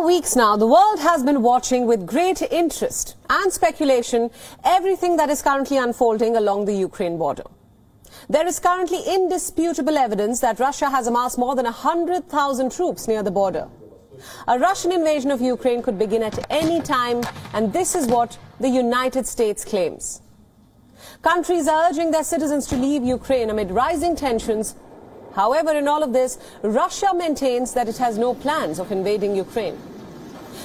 weeks now, the world has been watching with great interest and speculation everything that is currently unfolding along the Ukraine border. There is currently indisputable evidence that Russia has amassed more than 100,000 troops near the border. A Russian invasion of Ukraine could begin at any time, and this is what the United States claims. Countries are urging their citizens to leave Ukraine amid rising tensions. However, in all of this, Russia maintains that it has no plans of invading Ukraine.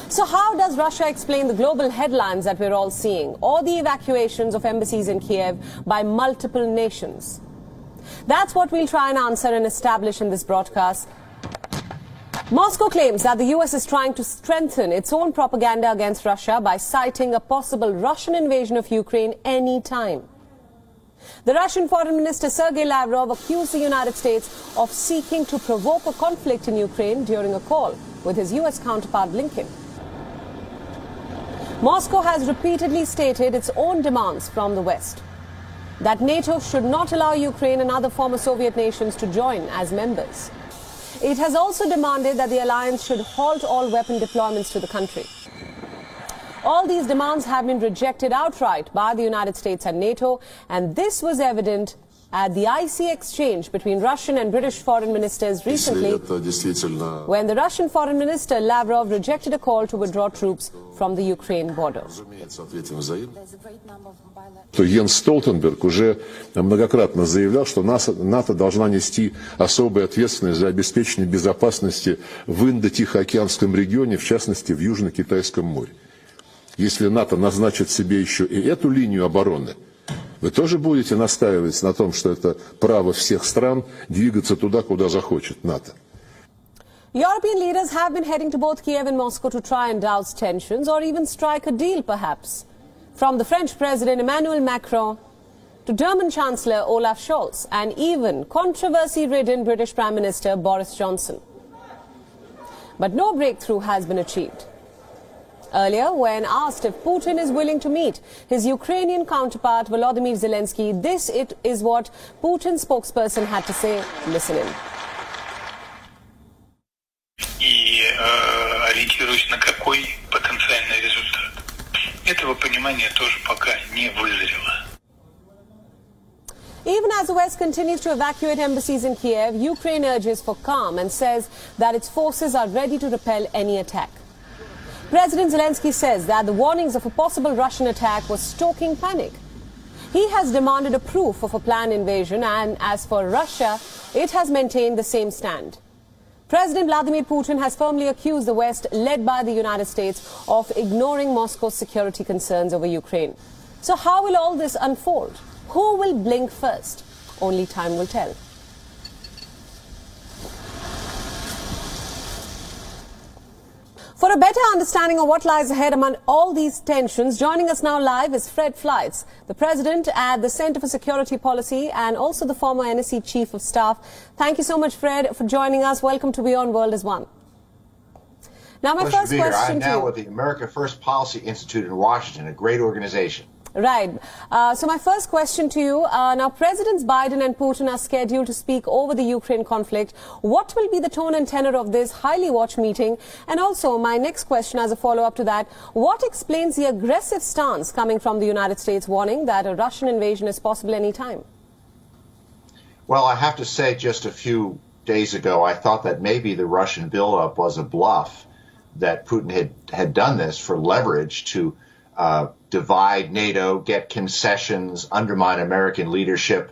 So how does Russia explain the global headlines that we're all seeing, or the evacuations of embassies in Kiev by multiple nations? That's what we'll try and answer and establish in this broadcast. Moscow claims that the US is trying to strengthen its own propaganda against Russia by citing a possible Russian invasion of Ukraine any time. The Russian Foreign Minister Sergei Lavrov accused the United States of seeking to provoke a conflict in Ukraine during a call with his US counterpart Blinken. Moscow has repeatedly stated its own demands from the West, that NATO should not allow Ukraine and other former Soviet nations to join as members. It has also demanded that the alliance should halt all weapon deployments to the country. All these demands have been rejected outright by the United States and NATO, and this was evident at the icy exchange between Russian and British foreign ministers recently, when the Russian foreign minister Lavrov rejected a call to withdraw troops from the Ukraine border. Йенс Столтенберг уже многократно заявлял, что НАТО должна нести особую ответственность за обеспечение безопасности в Индо-Тихоокеанском регионе, в частности в Южно-Китайском море. Если НАТО назначит себе еще и эту линию обороны, вы тоже будете настаивать на том, что это право всех стран двигаться туда, куда захочет НАТО. European leaders have been heading to both Kiev and Moscow to try and douse tensions or even strike a deal, perhaps. From the French President Emmanuel Macron to German Chancellor Olaf Scholz and even controversy-ridden British Prime Minister Boris Johnson. But no breakthrough has been achieved. Earlier, when asked if Putin is willing to meet his Ukrainian counterpart Volodymyr Zelensky, this is what Putin's spokesperson had to say. Listen in. И ориентируюсь на какой потенциальный результат. Этого понимания тоже пока не вызрело. Even as the West continues to evacuate embassies in Kiev, Ukraine urges for calm and says that its forces are ready to repel any attack. President Zelensky says that the warnings of a possible Russian attack were stoking panic. He has demanded a proof of a planned invasion, and as for Russia, it has maintained the same stand. President Vladimir Putin has firmly accused the West, led by the United States, of ignoring Moscow's security concerns over Ukraine. So how will all this unfold? Who will blink first? Only time will tell. For a better understanding of what lies ahead among all these tensions, joining us now live is Fred Fleitz, the president at the Center for Security Policy and also the former NSC Chief of Staff. Thank you so much, Fred, for joining us. Welcome to Beyond World is One. Now, my first question to you. I'm now with the America First Policy Institute in Washington, a great organization. Right. So my first question to you, now Presidents Biden and Putin are scheduled to speak over the Ukraine conflict. What will be the tone and tenor of this highly watched meeting? And also my next question as a follow-up to that, what explains the aggressive stance coming from the United States warning that a Russian invasion is possible any time? Well, I have to say just a few days ago, I thought that maybe the Russian buildup was a bluff, that Putin had done this for leverage to divide NATO, get concessions, undermine American leadership.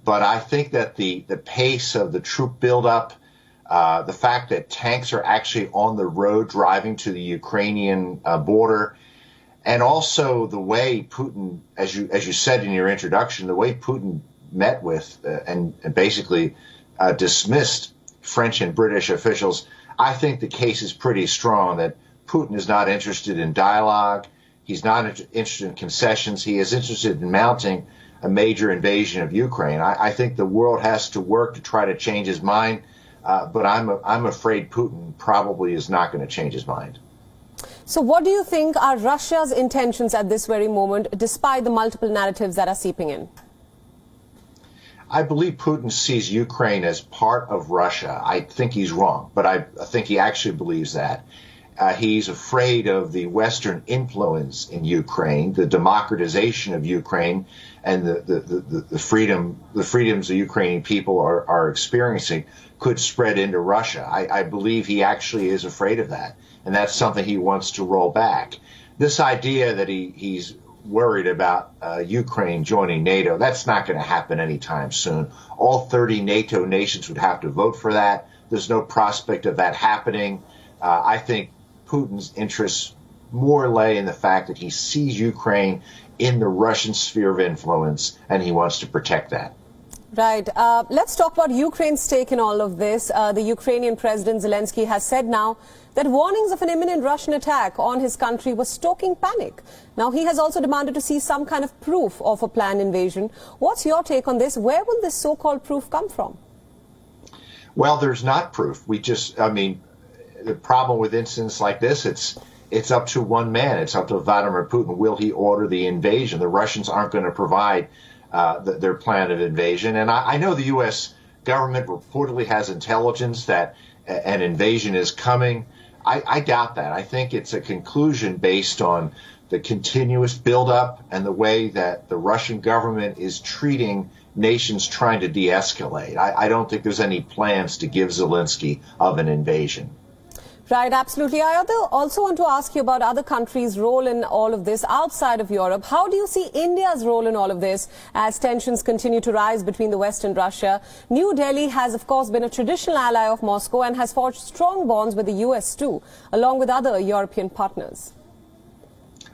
But I think that the pace of the troop buildup, the fact that tanks are actually on the road driving to the Ukrainian border, and also the way Putin, as you said in your introduction, the way Putin met with and basically dismissed French and British officials, I think the case is pretty strong that Putin is not interested in dialogue. He's not interested in concessions. He is interested in mounting a major invasion of Ukraine. I think the world has to work to try to change his mind, but I'm afraid Putin probably is not going to change his mind. So what do you think are Russia's intentions at this very moment, despite the multiple narratives that are seeping in? I believe Putin sees Ukraine as part of Russia. I think he's wrong, but I think he actually believes that. He's afraid of the Western influence in Ukraine, the democratization of Ukraine, and the freedoms the Ukrainian people are experiencing could spread into Russia. I believe he actually is afraid of that, and that's something he wants to roll back. This idea that he's worried about Ukraine joining NATO, that's not going to happen anytime soon. All 30 NATO nations would have to vote for that. There's no prospect of that happening. I think Putin's interests more lay in the fact that he sees Ukraine in the Russian sphere of influence, and he wants to protect that. Right. Let's talk about Ukraine's stake in all of this. The Ukrainian President Zelensky has said now that warnings of an imminent Russian attack on his country were stoking panic. Now, he has also demanded to see some kind of proof of a planned invasion. What's your take on this? Where will this so-called proof come from? Well, there's not proof. The problem with incidents like this, it's up to one man. It's up to Vladimir Putin. Will he order the invasion? The Russians aren't going to provide their plan of invasion. And I know the U.S. government reportedly has intelligence that an invasion is coming. I doubt that. I think it's a conclusion based on the continuous buildup and the way that the Russian government is treating nations trying to de-escalate. I don't think there's any plans to give Zelensky of an invasion. Right, absolutely. I also want to ask you about other countries' role in all of this outside of Europe. How do you see India's role in all of this as tensions continue to rise between the West and Russia? New Delhi has, of course, been a traditional ally of Moscow and has forged strong bonds with the US too, along with other European partners.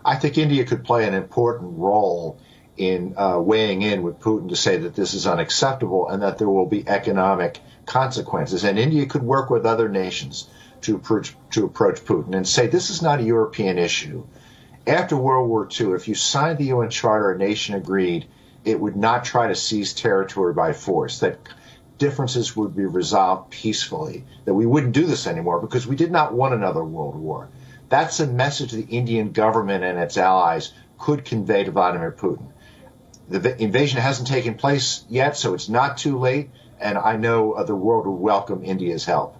I think India could play an important role in weighing in with Putin to say that this is unacceptable and that there will be economic consequences. And India could work with other nations to approach Putin and say this is not a European issue. After World War II, if you signed the UN Charter, a nation agreed it would not try to seize territory by force, that differences would be resolved peacefully, that we wouldn't do this anymore because we did not want another world war. That's a message the Indian government and its allies could convey to Vladimir Putin. The invasion hasn't taken place yet, so it's not too late, and I know the world will welcome India's help.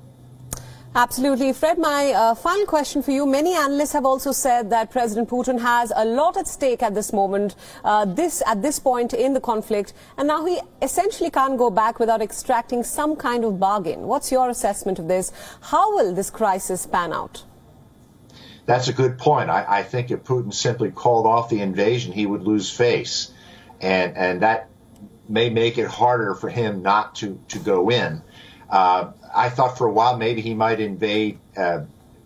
Absolutely. Fred, my final question for you. Many analysts have also said that President Putin has a lot at stake at this moment, at this point in the conflict, and now he essentially can't go back without extracting some kind of bargain. What's your assessment of this? How will this crisis pan out? That's a good point. I think if Putin simply called off the invasion, he would lose face, and that may make it harder for him not to go in. I thought for a while maybe he might invade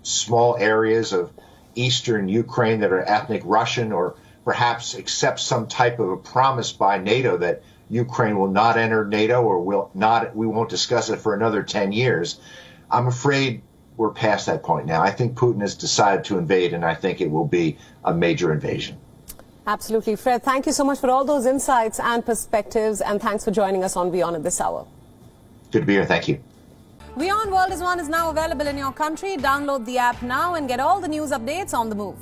small areas of eastern Ukraine that are ethnic Russian, or perhaps accept some type of a promise by NATO that Ukraine will not enter NATO, or we won't discuss it for another 10 years. I'm afraid we're past that point now. I think Putin has decided to invade, and I think it will be a major invasion. Absolutely. Fred, thank you so much for all those insights and perspectives, and thanks for joining us on WION at this hour. Good to be here. Thank you. WION World is One is now available in your country. Download the app now and get all the news updates on the move.